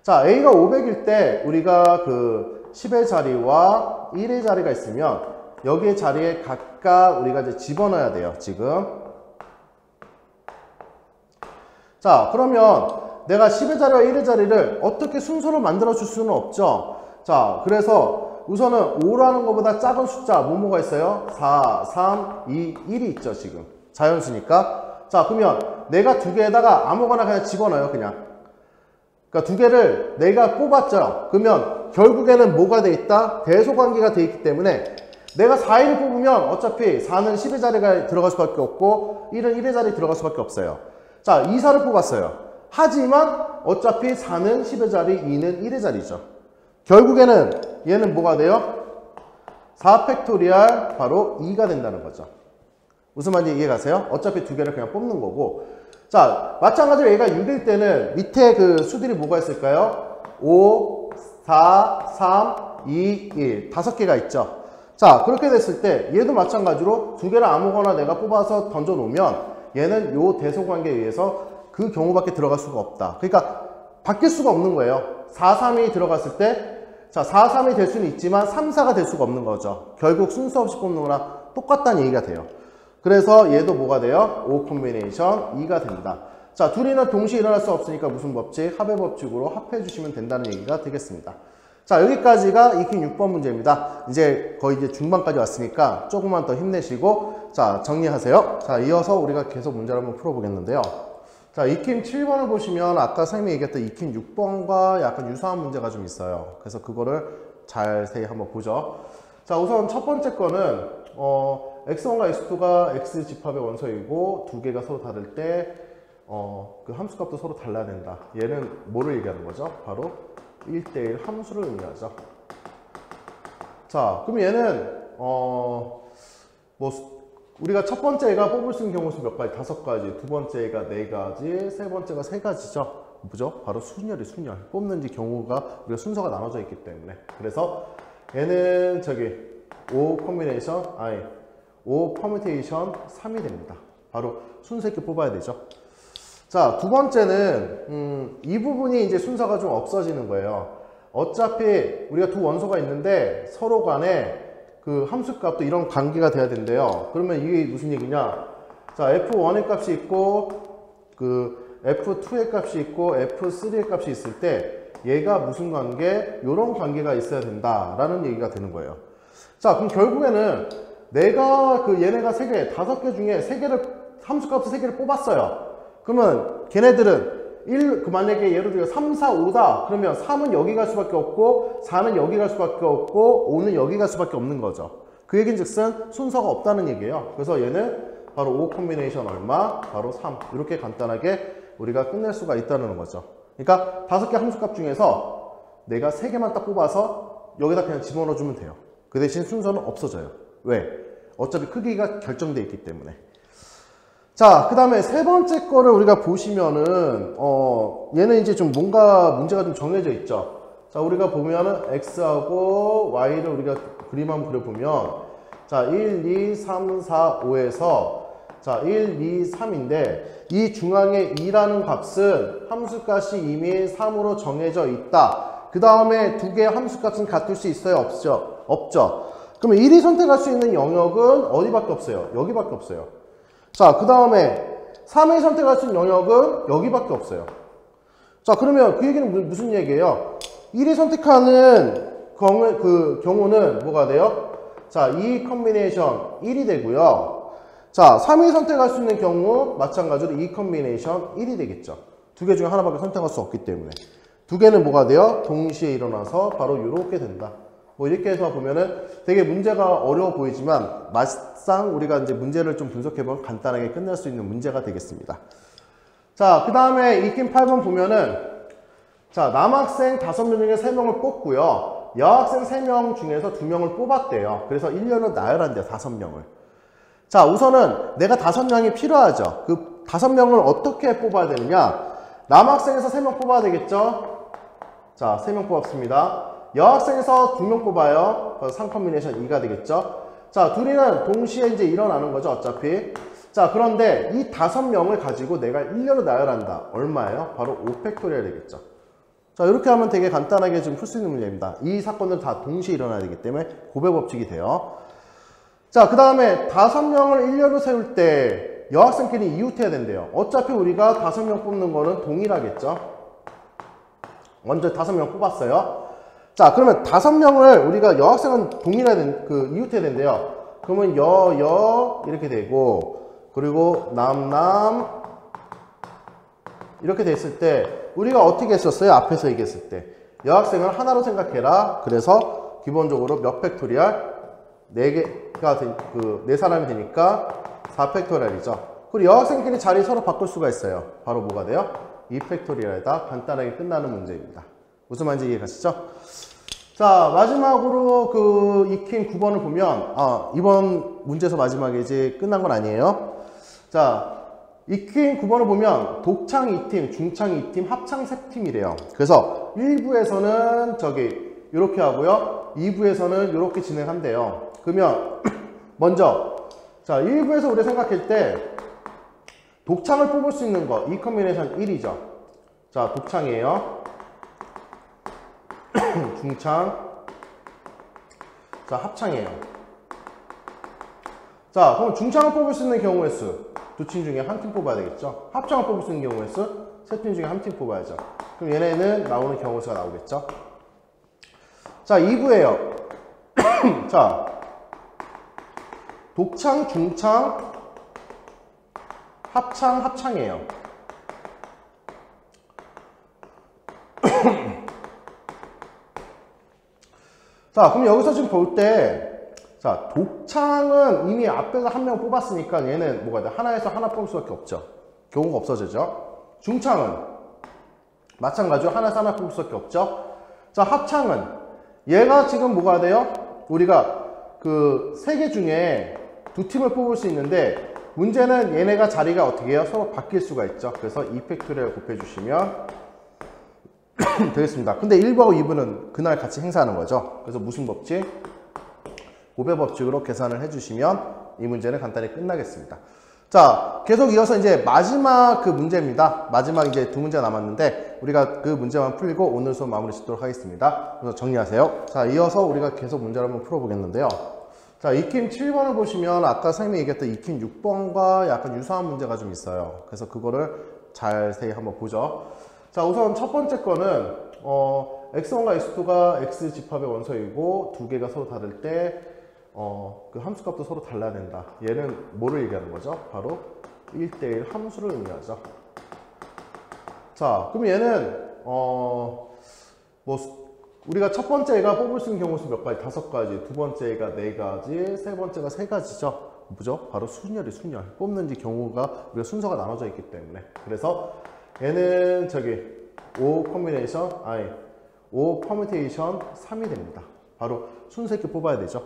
자, A가 500일 때 우리가 그 10의 자리와 1의 자리가 있으면 여기의 자리에 각각 우리가 이제 집어넣어야 돼요, 지금. 자, 그러면 내가 10의 자리와 1의 자리를 어떻게 순서로 만들어 줄 수는 없죠. 자, 그래서 우선은 5라는 것보다 작은 숫자 뭐가 있어요? 4, 3, 2, 1이 있죠, 지금. 자연수니까. 자, 그러면 내가 두 개에다가 아무거나 그냥 집어넣어요, 그냥. 그러니까 두 개를 내가 뽑았죠. 그러면 결국에는 뭐가 돼 있다? 대소관계가 돼 있기 때문에 내가 4, 1을 뽑으면 어차피 4는 10의 자리가 들어갈 수밖에 없고 1은 1의 자리에 들어갈 수밖에 없어요. 자, 2, 4를 뽑았어요. 하지만 어차피 4는 10의 자리, 2는 1의 자리죠. 결국에는 얘는 뭐가 돼요? 4 팩토리얼 바로 2가 된다는 거죠. 무슨 말인지 이해가세요? 어차피 두 개를 그냥 뽑는 거고. 자, 마찬가지로 얘가 6일 때는 밑에 그 수들이 뭐가 있을까요? 5, 4, 3, 2, 1. 5개가 있죠. 자, 그렇게 됐을 때 얘도 마찬가지로 두 개를 아무거나 내가 뽑아서 던져 놓으면 얘는 요 대소관계에 의해서 그 경우밖에 들어갈 수가 없다. 그러니까 바뀔 수가 없는 거예요. 4, 3이 들어갔을 때 자, 4, 3이 될 수는 있지만 3, 4가 될 수가 없는 거죠. 결국 순서 없이 뽑는 거나 똑같다는 얘기가 돼요. 그래서 얘도 뭐가 돼요? 5 콤비네이션 2가 된다. 자, 둘이는 동시에 일어날 수 없으니까 무슨 법칙? 합의 법칙으로 합해 주시면 된다는 얘기가 되겠습니다. 자, 여기까지가 익힌 6번 문제입니다. 이제 거의 이제 중반까지 왔으니까 조금만 더 힘내시고 자, 정리하세요. 자, 이어서 우리가 계속 문제를 한번 풀어보겠는데요. 자, 익힘 7번을 보시면 아까 선생님이 얘기했던 익힘 6번과 약간 유사한 문제가 좀 있어요. 그래서 그거를 자세히 한번 보죠. 자, 우선 첫 번째 거는 x1과 x2가 x 집합의 원소이고 두 개가 서로 다를 때 그 함수값도 서로 달라야 된다. 얘는 뭐를 얘기하는 거죠? 바로 1대1 함수를 의미하죠. 자, 그럼 얘는 우리가 첫 번째 애가 뽑을 수 있는 경우 수 몇 가지? 5가지. 두 번째 애가 4가지. 세 번째가 3가지죠. 뭐죠? 바로 순열이 순열. 뽑는 경우가 우리가 순서가 나눠져 있기 때문에. 그래서 얘는 저기 5 퍼뮤테이션 3이 됩니다. 바로 순서 있게 뽑아야 되죠. 자, 두 번째는 이 부분이 이제 순서가 좀 없어지는 거예요. 어차피 우리가 두 원소가 있는데 서로 간에 그 함수값도 이런 관계가 돼야 된대요. 그러면 이게 무슨 얘기냐? 자, F1의 값이 있고 그 F2의 값이 있고 F3의 값이 있을 때 얘가 무슨 관계? 이런 관계가 있어야 된다라는 얘기가 되는 거예요. 자, 그럼 결국에는 내가 얘네가 3개, 5개 중에 3개를 함수값을 3개를 뽑았어요. 그러면 걔네들은 만약에 예를 들어 3, 4, 5다. 그러면 3은 여기 갈 수밖에 없고 4는 여기 갈 수밖에 없고 5는 여기 갈 수밖에 없는 거죠. 그 얘기인즉슨 순서가 없다는 얘기예요. 그래서 얘는 바로 5 콤비네이션 얼마? 바로 3. 이렇게 간단하게 우리가 끝낼 수가 있다는 거죠. 그러니까 5개 함수값 중에서 내가 3개만 딱 뽑아서 여기다 그냥 집어넣어 주면 돼요. 그 대신 순서는 없어져요. 왜? 어차피 크기가 결정되어 있기 때문에. 자, 그 다음에 세 번째 거를 우리가 보시면은 얘는 이제 좀 뭔가 문제가 좀 정해져 있죠. 자, 우리가 보면은 x하고 y를 우리가 그림 한번 그려보면 자, 1, 2, 3, 4, 5에서 자, 1, 2, 3인데 이 중앙에 2라는 값은 함수값이 이미 3으로 정해져 있다. 그 다음에 두 개의 함수값은 같을 수 있어요? 없죠? 없죠. 그러면 1이 선택할 수 있는 영역은 어디밖에 없어요? 여기밖에 없어요. 자, 그 다음에 3이 선택할 수 있는 영역은 여기밖에 없어요. 자, 그러면 그 얘기는 무슨 얘기예요? 1이 선택하는 경우는 뭐가 돼요? 자, 2 콤비네이션 1이 되고요. 자, 3이 선택할 수 있는 경우 마찬가지로 2 콤비네이션 1이 되겠죠. 두 개 중에 하나밖에 선택할 수 없기 때문에. 두 개는 뭐가 돼요? 동시에 일어나서 바로 이렇게 된다. 뭐 이렇게 해서 보면은 되게 문제가 어려워 보이지만 막상 우리가 이제 문제를 좀 분석해보면 간단하게 끝낼 수 있는 문제가 되겠습니다. 자, 그 다음에 익힌 8번 보면은 자, 남학생 5명 중에 3명을 뽑고요. 여학생 3명 중에서 2명을 뽑았대요. 그래서 1년을 나열한대요. 5명을. 자, 우선은 내가 5명이 필요하죠. 그 5명을 어떻게 뽑아야 되느냐? 남학생에서 3명 뽑아야 되겠죠? 자, 3명 뽑았습니다. 여학생에서 2명 뽑아요. 3 콤비네이션 2가 되겠죠. 자, 둘이는 동시에 이제 일어나는 거죠, 어차피. 자, 그런데 이 5명을 가지고 내가 1년을 나열한다. 얼마예요? 바로 5팩토리얼 되겠죠. 자, 이렇게 하면 되게 간단하게 좀 풀 수 있는 문제입니다. 이 사건들은 다 동시에 일어나야 되기 때문에 고배 법칙이 돼요. 자, 그 다음에 5명을 1년으로 세울 때 여학생끼리 이웃해야 된대요. 어차피 우리가 5명 뽑는 거는 동일하겠죠. 먼저 5명 뽑았어요. 자, 그러면 5명을 우리가 여학생은 이웃해야 된대요. 그러면 이렇게 되고, 그리고 남 이렇게 됐을 때 우리가 어떻게 했었어요? 앞에서 얘기했을 때 여학생을 하나로 생각해라. 그래서 기본적으로 몇 팩토리얼? 4개가 네 사람이 되니까 4팩토리얼이죠. 그리고 여학생끼리 자리 서로 바꿀 수가 있어요. 바로 뭐가 돼요? 2팩토리얼에다 간단하게 끝나는 문제입니다. 무슨 말인지 이해가시죠? 자, 마지막으로 그 익힌 9번을 보면 이번 문제에서 마지막에 이제 끝난 건 아니에요. 자, 익힌 9번을 보면 독창 2팀, 중창 2팀, 합창 3팀이래요. 그래서 1부에서는 저기 이렇게 하고요. 2부에서는 이렇게 진행한대요. 그러면 먼저 자 1부에서 우리 생각할 때 독창을 뽑을 수 있는 거 이 컨비네이션 1이죠. 자 독창이에요. 중창, 자 합창이에요. 자 그럼 중창을 뽑을 수 있는 경우의 수 두 팀 중에 한 팀 뽑아야 되겠죠. 합창을 뽑을 수 있는 경우의 수 세 팀 중에 한 팀 뽑아야죠. 그럼 얘네는 나오는 경우의 수가 나오겠죠. 자 2부예요. 자 독창, 중창, 합창, 합창이에요. 자 그럼 여기서 지금 볼 때 자 독창은 이미 앞에서 한 명 뽑았으니까 얘는 뭐가 돼? 하나에서 하나 뽑을 수밖에 없죠. 경우가 없어지죠. 중창은 마찬가지로 하나에서 하나 뽑을 수밖에 없죠. 자 합창은 얘가 지금 뭐가 돼요? 우리가 그 세 개 중에 두 팀을 뽑을 수 있는데 문제는 얘네가 자리가 어떻게 해요? 서로 바뀔 수가 있죠. 그래서 2팩토리얼 곱해주시면 되겠습니다. 근데 1부하고 2부는 그날 같이 행사하는 거죠. 그래서 무슨 법칙? 곱해 법칙으로 계산을 해주시면 이 문제는 간단히 끝나겠습니다. 자, 계속 이어서 이제 마지막 그 문제입니다. 마지막 이제 두 문제 남았는데 우리가 그 문제만 풀고 오늘 수업 마무리 짓도록 하겠습니다. 그래서 정리하세요. 자, 이어서 우리가 계속 문제를 한번 풀어보겠는데요. 자, 익힘 7번을 보시면 아까 선생님이 얘기했던 익힘 6번과 약간 유사한 문제가 좀 있어요. 그래서 그거를 자세히 한번 보죠. 자, 우선 첫 번째 거는 x1과 x2가 x 집합의 원소이고 두 개가 서로 다를 때 그 함수값도 서로 달라야 된다. 얘는 뭐를 얘기하는 거죠? 바로 1대1 함수를 의미하죠. 자, 그럼 얘는 뭐 우리가 첫 번째 애가 뽑을 수 있는 경우 수 몇 가지? 5가지. 두 번째 애가 4가지. 세 번째가 3가지죠. 뭐죠? 바로 순열이 순열. 뽑는 경우가 우리가 순서가 나눠져 있기 때문에. 그래서 얘는 저기 O 퍼뮤테이션 3이 됩니다. 바로 순서 있게 뽑아야 되죠.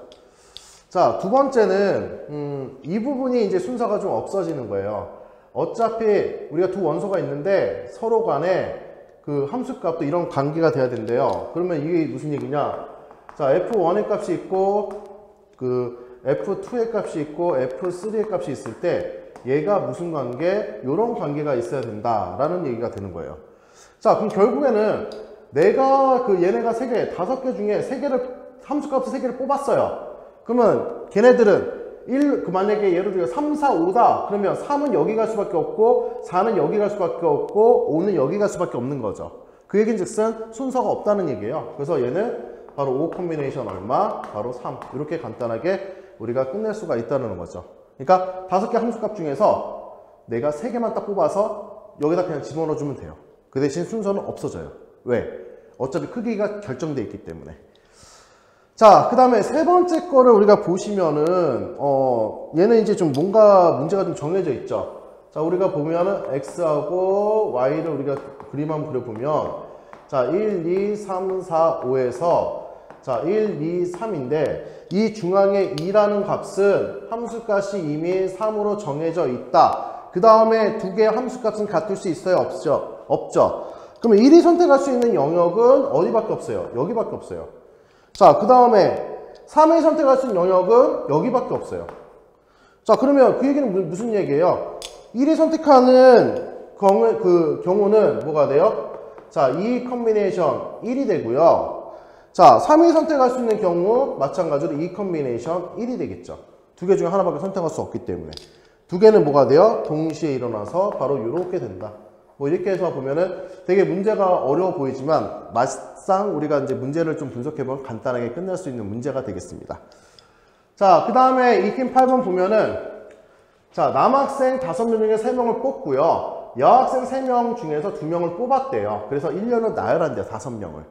자, 두 번째는 이 부분이 이제 순서가 좀 없어지는 거예요. 어차피 우리가 두 원소가 있는데 서로 간에 그 함수값도 이런 관계가 돼야 된대요. 그러면 이게 무슨 얘기냐? 자, F1의 값이 있고 그 F2의 값이 있고 F3의 값이 있을 때 얘가 무슨 관계? 이런 관계가 있어야 된다라는 얘기가 되는 거예요. 자, 그럼 결국에는 내가 그 얘네가 3개, 5개 중에 3개를 함수값을 3개를 뽑았어요. 그러면 걔네들은 만약에 예를 들어 3, 4, 5다. 그러면 3은 여기 갈 수밖에 없고 4는 여기 갈 수밖에 없고 5는 여기 갈 수밖에 없는 거죠. 그 얘기인즉슨 순서가 없다는 얘기예요. 그래서 얘는 바로 5 컨비네이션 얼마? 바로 3. 이렇게 간단하게 우리가 끝낼 수가 있다는 거죠. 그러니까 5개 함수값 중에서 내가 3개만 딱 뽑아서 여기다 그냥 집어넣어주면 돼요. 그 대신 순서는 없어져요. 왜? 어차피 크기가 결정되어 있기 때문에. 자, 그 다음에 세 번째 거를 우리가 보시면은 얘는 이제 좀 뭔가 문제가 좀 정해져 있죠. 자, 우리가 보면은 x하고 y를 우리가 그림 한번 그려보면 자, 1, 2, 3, 4, 5에서 자, 1, 2, 3인데 이 중앙에 2라는 값은 함수값이 이미 3으로 정해져 있다. 그 다음에 두 개의 함수값은 같을 수 있어요? 없죠? 없죠. 그러면 1이 선택할 수 있는 영역은 어디밖에 없어요? 여기밖에 없어요. 자, 그 다음에 3이 선택할 수 있는 영역은 여기밖에 없어요. 자, 그러면 그 얘기는 무슨 얘기예요? 1이 선택하는 경우는 뭐가 돼요? 자, 이 컨비네이션 1이 되고요. 자, 3이 선택할 수 있는 경우 마찬가지로 이 컨비네이션 1이 되겠죠. 두 개 중에 하나밖에 선택할 수 없기 때문에. 두 개는 뭐가 돼요? 동시에 일어나서 바로 이렇게 된다. 뭐 이렇게 해서 보면은 되게 문제가 어려워 보이지만 막상 우리가 이제 문제를 좀 분석해보면 간단하게 끝낼 수 있는 문제가 되겠습니다. 자, 그 다음에 익힘 8번 보면은 자, 남학생 5명 중에 3명을 뽑고요. 여학생 3명 중에서 2명을 뽑았대요. 그래서 1년을 나열한대요. 5명을.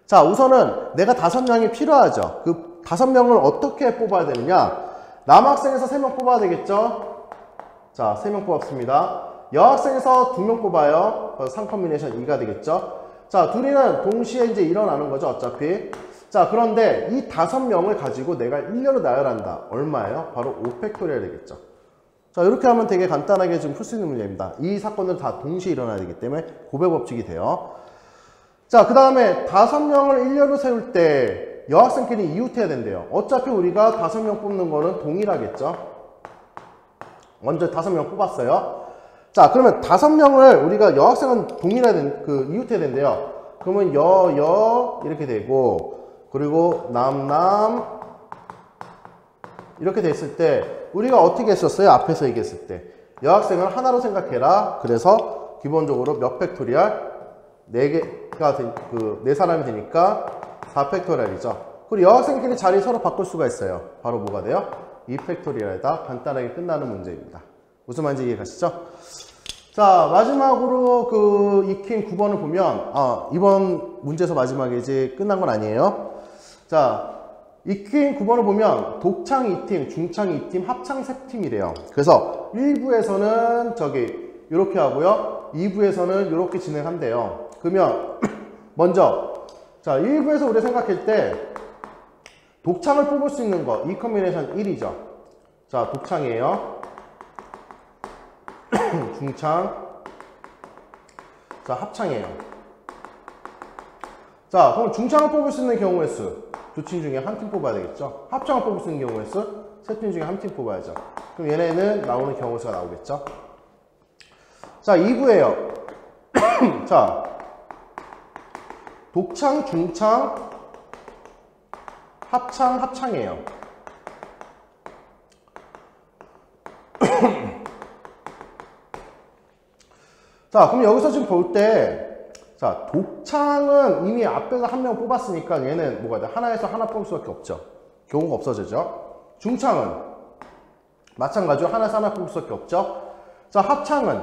자, 우선은 내가 5명이 필요하죠. 그 5명을 어떻게 뽑아야 되느냐? 남학생에서 3명 뽑아야 되겠죠? 자, 3명 뽑았습니다. 여학생에서 2명 뽑아요. 3컨비네이션 2가 되겠죠. 자, 둘이는 동시에 이제 일어나는 거죠, 어차피. 자, 그런데 이 5명을 가지고 내가 1년을 나열한다. 얼마예요? 바로 5팩토리얼 되겠죠. 자, 이렇게 하면 되게 간단하게 지금 풀 수 있는 문제입니다. 이 사건들은 다 동시에 일어나야 되기 때문에 고배 법칙이 돼요. 자, 그 다음에 5명을 일렬로 세울 때 여학생끼리 이웃해야 된대요. 어차피 우리가 5명 뽑는 거는 동일하겠죠. 먼저 5명 뽑았어요. 자, 그러면 5명을 우리가 여학생은 동일해야 이웃해야 된대요. 그러면 이렇게 되고, 그리고 남 이렇게 됐을 때 우리가 어떻게 했었어요? 앞에서 얘기했을 때 여학생을 하나로 생각해라. 그래서 기본적으로 몇 팩토리얼? 4개가 네 사람이 되니까 4팩토리얼이죠. 그리고 여학생끼리 자리 서로 바꿀 수가 있어요. 바로 뭐가 돼요? 2팩토리얼에다 간단하게 끝나는 문제입니다. 무슨 말인지 이해가시죠? 자, 마지막으로 그 익힌 9번을 보면 이번 문제에서 마지막에 이제 끝난 건 아니에요. 자, 익힌 9번을 보면 독창 2팀, 중창 2팀, 합창 3팀이래요. 그래서 1부에서는 이렇게 하고요. 2부에서는 이렇게 진행한대요. 그러면 먼저 자, 1부에서 우리가 생각할 때 독창을 뽑을 수 있는 거, 이 컨비네이션 1이죠. 자, 독창이에요. 중창, 자, 합창이에요. 자, 그럼 중창을 뽑을 수 있는 경우의 수, 두 팀 중에 한 팀 뽑아야 되겠죠. 합창을 뽑을 수 있는 경우의 수, 세 팀 중에 한 팀 뽑아야죠. 그럼 얘네는 나오는 경우의 수가 나오겠죠. 자, 2부에요. 자, 독창, 중창, 합창, 합창이에요. 자, 그럼 여기서 지금 볼 때, 자, 독창은 이미 앞에서 한 명 뽑았으니까 얘는 뭐가 돼? 하나에서 하나 뽑을 수밖에 없죠. 경우가 없어지죠. 중창은 마찬가지로 하나에서 하나 뽑을 수밖에 없죠. 자, 합창은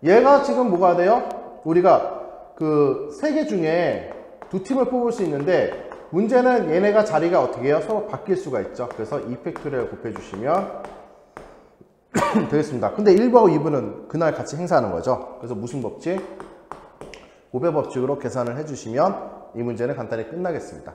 얘가 지금 뭐가 돼요? 우리가 그 3개 중에 2팀을 뽑을 수 있는데 문제는 얘네가 자리가 어떻게 해요? 서로 바뀔 수가 있죠. 그래서 2팩토리얼 곱해주시면 되겠습니다. 근데 1부하고 2부는 그날 같이 행사하는 거죠. 그래서 무슨 법칙? 고배 법칙으로 계산을 해주시면 이 문제는 간단히 끝나겠습니다.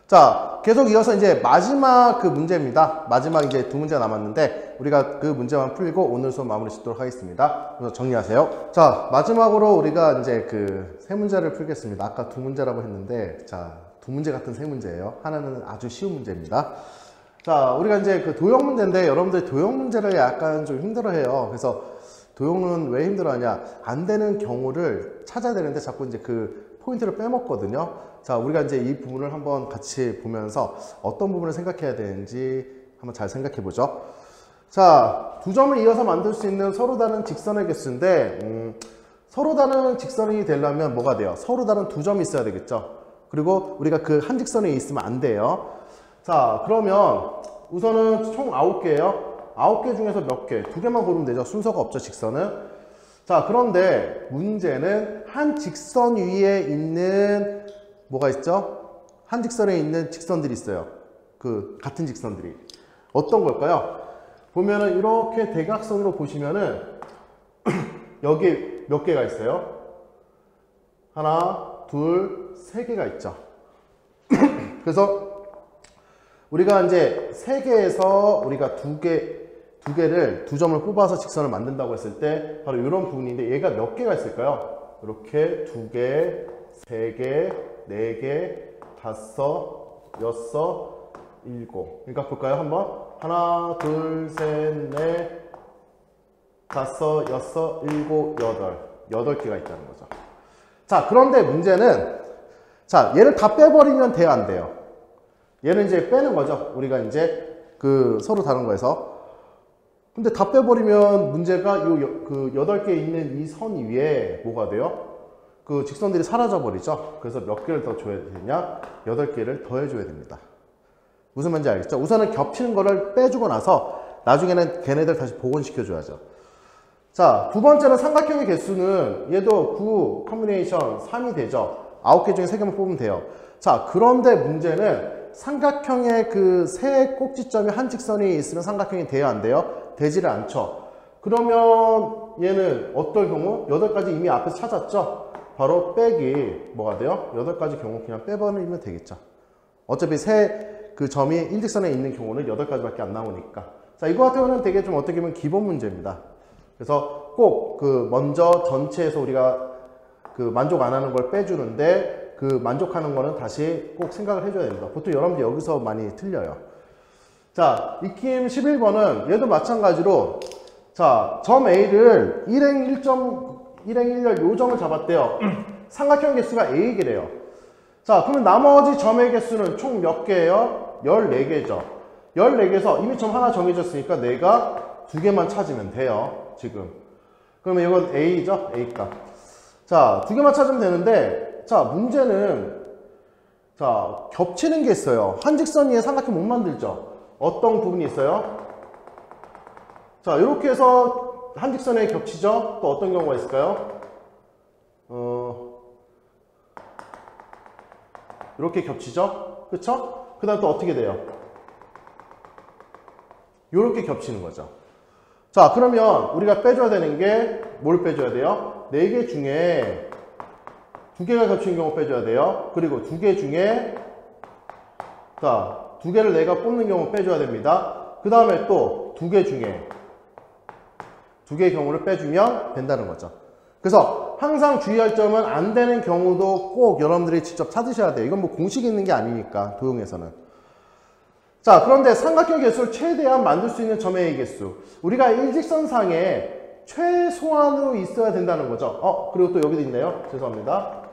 자, 계속 이어서 이제 마지막 그 문제입니다. 마지막 이제 2문제가 남았는데 우리가 그 문제만 풀고 오늘 수업 마무리 짓도록 하겠습니다. 그래서 정리하세요. 자, 마지막으로 우리가 이제 그 3문제를 풀겠습니다. 아까 2문제라고 했는데 자, 2문제 같은 3문제예요. 하나는 아주 쉬운 문제입니다. 자, 우리가 이제 그 도형 문제인데 여러분들이 도형 문제를 약간 좀 힘들어해요. 그래서 도형은 왜 힘들어하냐? 안 되는 경우를 찾아야 되는데 자꾸 이제 그 포인트를 빼먹거든요. 자, 우리가 이제 이 부분을 한번 같이 보면서 어떤 부분을 생각해야 되는지 한번 잘 생각해 보죠. 자, 2점을 이어서 만들 수 있는 서로 다른 직선의 개수인데 서로 다른 직선이 되려면 뭐가 돼요? 서로 다른 2점이 있어야 되겠죠. 그리고 우리가 그 한 직선에 있으면 안 돼요. 자, 그러면 우선은 총 9개예요. 9개 중에서 몇 개? 2개만 고르면 되죠. 순서가 없죠, 직선은. 자, 그런데 문제는 한 직선 위에 있는 뭐가 있죠? 한 직선에 있는 직선들이 있어요. 그 같은 직선들이. 어떤 걸까요? 보면은 이렇게 대각선으로 보시면은 여기 몇 개가 있어요? 하나, 둘, 3개가 있죠. 그래서 우리가 이제 3개에서 우리가 2개를 2점을 뽑아서 직선을 만든다고 했을 때 바로 이런 부분인데 얘가 몇 개가 있을까요? 이렇게 2개, 3개, 4개, 5, 6, 7. 그러니까 볼까요? 한번. 하나, 둘, 셋, 넷, 5, 6, 7, 8. 8개가 있다는 거죠. 자, 그런데 문제는 자, 얘를 다 빼버리면 돼요, 안 돼요? 얘는 이제 빼는 거죠. 우리가 이제 그 서로 다른 거에서. 근데 다 빼버리면 문제가 그 8개 있는 이 선 위에 뭐가 돼요? 그 직선들이 사라져 버리죠. 그래서 몇 개를 더 줘야 되냐? 8개를 더 해줘야 됩니다. 무슨 말인지 알겠죠? 우선은 겹치는 거를 빼주고 나서 나중에는 걔네들 다시 복원시켜 줘야죠. 자, 두 번째는 삼각형의 개수는 얘도 9 컨비네이션 3이 되죠. 9개 중에 3개만 뽑으면 돼요. 자, 그런데 문제는 삼각형의 그 세 꼭지점이 한 직선에 있으면 삼각형이 돼야 안 돼요? 되지를 않죠. 그러면 얘는 어떨 경우? 8가지 이미 앞에서 찾았죠? 바로 빼기 뭐가 돼요? 8가지 경우 그냥 빼버리면 되겠죠. 어차피 그 점이 일직선에 있는 경우는 8가지밖에 안 나오니까. 자, 이거 같은 경우는 되게 좀 어떻게 보면 기본 문제입니다. 그래서 꼭 그 먼저 전체에서 우리가 그 만족 안 하는 걸 빼주는데 그 만족하는 거는 다시 꼭 생각을 해줘야 됩니다. 보통 여러분들 여기서 많이 틀려요. 자, 익힘 11번은 얘도 마찬가지로 자, 점 A를 1행 1열 요점을 잡았대요. 삼각형 개수가 A이래요. 자, 그러면 나머지 점의 개수는 총 몇 개예요? 14개죠. 14개에서 이미 점 하나 정해졌으니까 내가 2개만 찾으면 돼요. 지금. 그러면 이건 A죠? A값. 자, 2개만 찾으면 되는데, 자, 문제는, 자, 겹치는 게 있어요. 한 직선 위에 삼각형 못 만들죠? 어떤 부분이 있어요? 자, 이렇게 해서 한 직선에 겹치죠? 또 어떤 경우가 있을까요? 이렇게 겹치죠? 그쵸? 그 다음 또 어떻게 돼요? 이렇게 겹치는 거죠. 자, 그러면 우리가 빼줘야 되는 게 뭘 빼줘야 돼요? 4개 중에 2개가 겹치는 경우 빼줘야 돼요. 그리고 2개 중에 자, 2개를 내가 뽑는 경우 빼줘야 됩니다. 그 다음에 또 2개 중에 2개의 경우를 빼주면 된다는 거죠. 그래서 항상 주의할 점은 안 되는 경우도 꼭 여러분들이 직접 찾으셔야 돼요. 이건 뭐 공식이 있는 게 아니니까, 도형에서는. 자, 그런데 삼각형 개수를 최대한 만들 수 있는 점의 A 개수. 우리가 일직선상에 최소한으로 있어야 된다는 거죠. 그리고 또 여기도 있네요. 죄송합니다.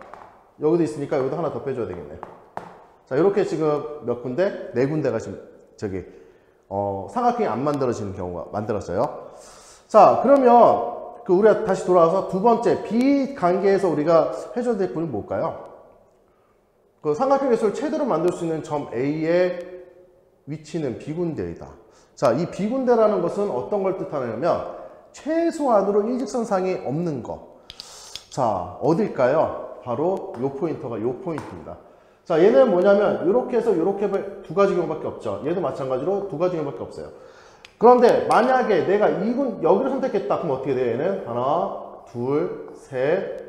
여기도 있으니까 여기도 하나 더 빼줘야 되겠네요. 자, 이렇게 지금 몇 군데? 4군데가 지금 저기 삼각형이 안 만들어지는 경우가 만들었어요. 자, 그러면 우리가 다시 돌아와서 두 번째 비관계에서 우리가 해줘야 될 부분은 뭘까요? 그 삼각형 개수를 최대로 만들 수 있는 점 A의 위치는 비군데이다. 자, 이 비군데라는 것은 어떤 걸 뜻하냐면 최소한으로 일직선상이 없는 거. 자, 어딜까요? 바로 요 포인터가 요 포인트입니다. 자, 얘는 뭐냐면 이렇게 해서 이렇게 두 가지 경우밖에 없죠. 얘도 마찬가지로 두 가지 경우밖에 없어요. 그런데 만약에 내가 여기를 선택했다. 그럼 어떻게 돼요? 얘는 하나, 둘, 셋,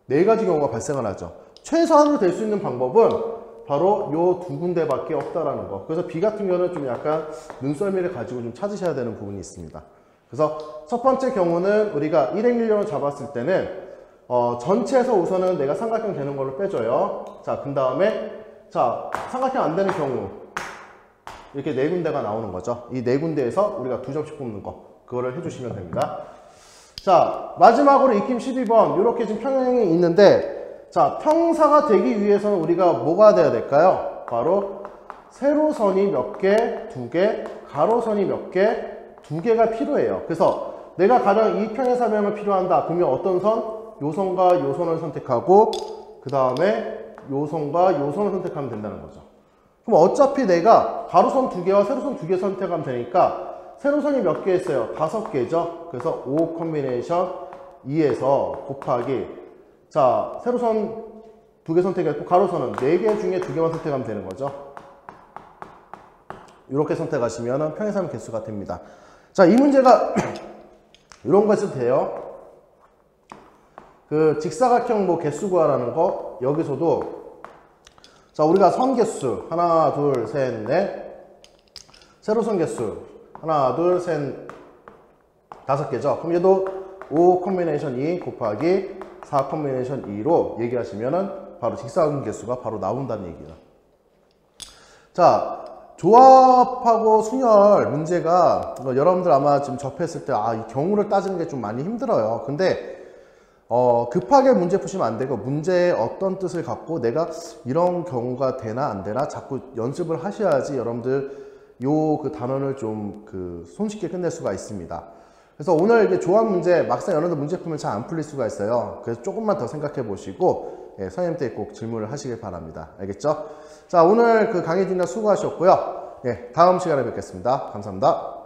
4가지 경우가 발생을 하죠. 최소한으로 될 수 있는 방법은 바로 요 2군데밖에 없다라는 거. 그래서 B 같은 경우는 좀 약간 눈썰미를 가지고 좀 찾으셔야 되는 부분이 있습니다. 그래서 첫 번째 경우는 우리가 1행 1령을 잡았을 때는 전체에서 우선은 내가 삼각형 되는 걸로 빼줘요. 자, 그 다음에 자, 삼각형 안 되는 경우 이렇게 4군데가 나오는 거죠. 이 4군데에서 우리가 2점씩 뽑는 거. 그거를 해주시면 됩니다. 자, 마지막으로 익힘 12번 이렇게 지금 평행이 있는데 자, 평사가 되기 위해서는 우리가 뭐가 돼야 될까요? 바로 세로선이 몇 개, 2개, 가로선이 몇 개, 2개가 필요해요. 그래서 내가 가장 이 평행사변을 필요한다. 그러면 어떤 선? 요 선과 요 선을 선택하고 그 다음에 요 선과 요 선을 선택하면 된다는 거죠. 그럼 어차피 내가 가로선 2개와 세로선 2개 선택하면 되니까 세로선이 몇 개 있어요? 5개죠. 그래서 5 콤비네이션 2에서 곱하기 자, 세로선 2개 선택했고 가로선은 4개 중에 2개만 선택하면 되는 거죠. 이렇게 선택하시면 평행사변 개수가 됩니다. 자, 이 문제가 이런 거 있어도 돼요. 그 직사각형 뭐 개수 구하라는 거 여기서도 자, 우리가 선 개수 하나, 둘, 셋, 넷 세로선 개수 하나, 둘, 셋 5개죠. 그럼 얘도 5 콤비네이션 2 곱하기 4 콤비네이션 2로 얘기하시면은 바로 직사각형 개수가 바로 나온다는 얘기예요. 자, 조합하고 순열 문제가 여러분들 아마 지금 접했을 때 이 경우를 따지는 게 좀 많이 힘들어요. 근데 급하게 문제 푸시면 안 되고 문제의 어떤 뜻을 갖고 내가 이런 경우가 되나 안 되나 자꾸 연습을 하셔야지 여러분들 그 단원을 좀 손쉽게 끝낼 수가 있습니다. 그래서 오늘 이게 조합 문제 막상 여러분들 문제 풀면 잘 안 풀릴 수가 있어요. 그래서 조금만 더 생각해 보시고 선생님 때 꼭 질문을 하시길 바랍니다. 알겠죠? 자, 오늘 강의 진행 수고하셨고요. 다음 시간에 뵙겠습니다. 감사합니다.